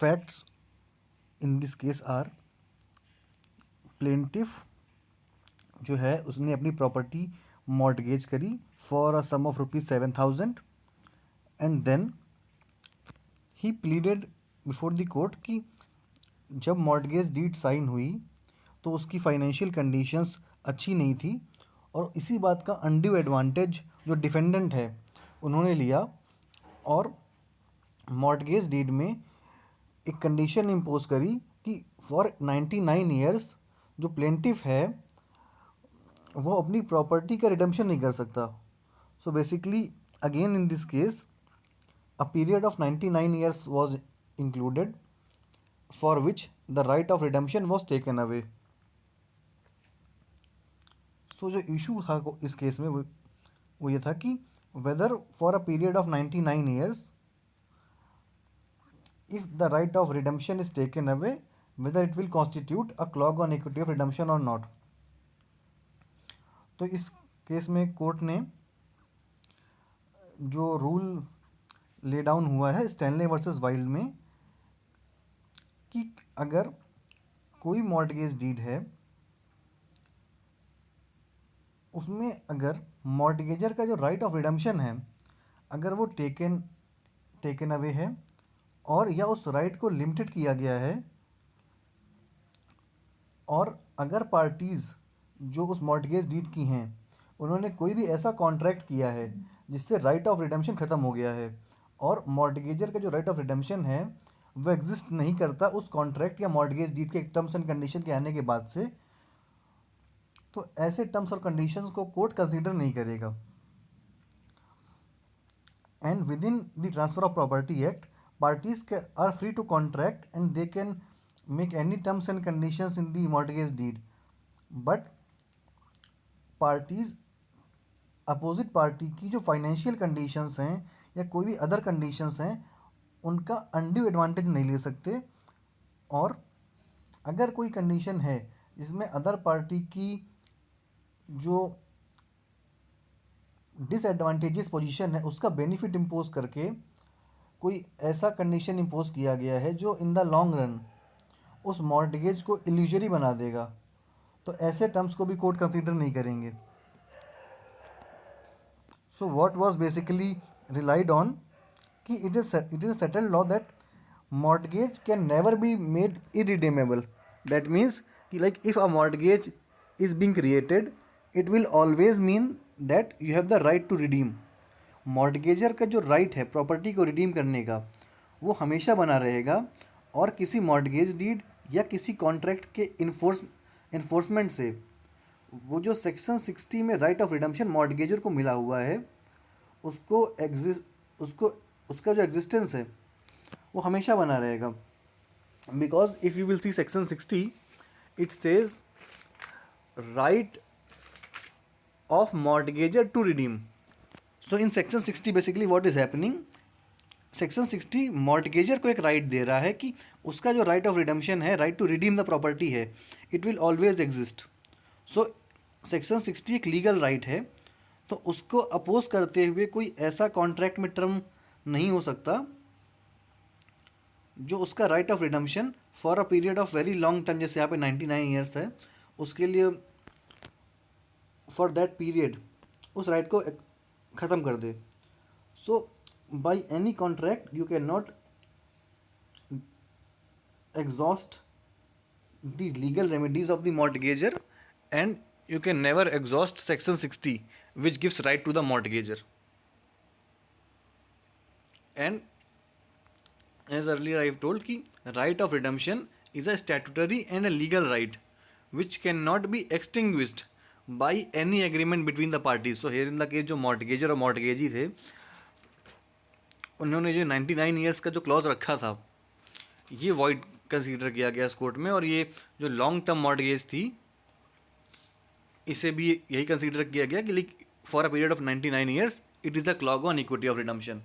Facts in this case are, plaintiff जो है उसने अपनी प्रॉपर्टी मॉर्टगेज करी for a sum of ₹7,000 and then he pleaded before the court कि जब मॉर्टगेज डीड साइन हुई तो उसकी फाइनेंशियल कंडीशंस अच्छी नहीं थी, और इसी बात का अनड्यू एडवांटेज जो डिफेंडेंट है उन्होंने लिया, और मॉर्टगेज डीड में एक कंडीशन इम्पोज करी कि फॉर 99 ईयर्स जो प्लेंटिफ है वो अपनी प्रॉपर्टी का रिडम्पशन नहीं कर सकता. So basically again in this case a period of 99 years was included for which the right of redemption was taken away. So जो इशू था इस केस में वो ये था कि whether for a period of 99 years if the right of redemption is taken away whether it will constitute a clause on equity of redemption or not. तो इस केस में कोर्ट ने जो रूल ले डाउन हुआ है Stanley versus wild में कि अगर कोई मॉर्टगेज डीड है उसमें अगर मॉर्टगेजर का जो राइट ऑफ रिडम्पशन है अगर वो टेकन अवे है और या उस राइट को लिमिटेड किया गया है, और अगर पार्टीज़ जो उस मॉर्टगेज डीड की हैं उन्होंने कोई भी ऐसा कॉन्ट्रैक्ट किया है जिससे राइट ऑफ रिडम्पशन ख़त्म हो गया है और मॉर्टगेजर का जो राइट ऑफ रिडम्पशन है वो एग्जिस्ट नहीं करता उस कॉन्ट्रैक्ट या मॉर्टगेज डीड के टर्म्स एंड कंडीशन के आने के बाद से, तो ऐसे टर्म्स और कंडीशंस को कोर्ट कंसीडर नहीं करेगा. And within the transfer of property act parties are free to contract and they can make any terms and conditions in the mortgage deed, but parties opposite party की जो financial conditions हैं या कोई भी other conditions हैं उनका undue advantage नहीं ले सकते. और अगर कोई कंडीशन है जिसमें अदर पार्टी की जो डिसएडवांटेजेस पोजीशन है उसका बेनिफिट इम्पोज करके कोई ऐसा कंडीशन इम्पोज किया गया है जो इन द लॉन्ग रन उस मॉर्टगेज को इल्यूजरी बना देगा, तो ऐसे टर्म्स को भी कोर्ट कंसीडर नहीं करेंगे. So what was basically relied on कि it is settled law that mortgage can never be made irredeemable. That means कि like if a mortgage is being created it will always mean that you have the right to redeem. Mortgagor का जो right है property को redeem करने का वो हमेशा बना रहेगा, और किसी मॉर्टगेज डीड या किसी कॉन्ट्रैक्ट के इन्फोर्समेंट से वो जो सेक्शन 60 में राइट ऑफ रिडम्पशन मॉर्टगेजर को मिला हुआ है उसका जो एग्जिस्टेंस है वो हमेशा बना रहेगा. Because if you will see section 60 it says right of mortgagor to redeem. So in section 60 basically what is happening, section 60 mortgagor को एक राइट दे रहा है कि उसका जो राइट ऑफ रिडम्पशन है, right to redeem the property है, it will always exist. So section 60 एक लीगल राइट है, तो उसको अपोज करते हुए कोई ऐसा कॉन्ट्रैक्ट में टर्म नहीं हो सकता जो उसका right of redemption for a period of very long term, जैसे यहाँ पे 99 ईयर्स है, उसके लिए फॉर दैट पीरियड उस राइट को ख़त्म कर दे. So by any contract you can not exhaust the legal remedies of the mortgager and you can never exhaust section 60 which gives right to the mortgager. And as earlier I have told ki right of redemption is a statutory and a legal right which cannot be extinguished by any agreement between the parties. So here in the case जो mortgager और mortgagee थे उन्होंने जो 99 years का जो clause रखा था ये वॉइड कंसीडर किया गया इस कोर्ट में, और ये जो लॉन्ग टर्म मॉर्टगेज थी इसे भी यही कंसीडर किया गया कि for a period of 99 years it is the clause on equity of redemption.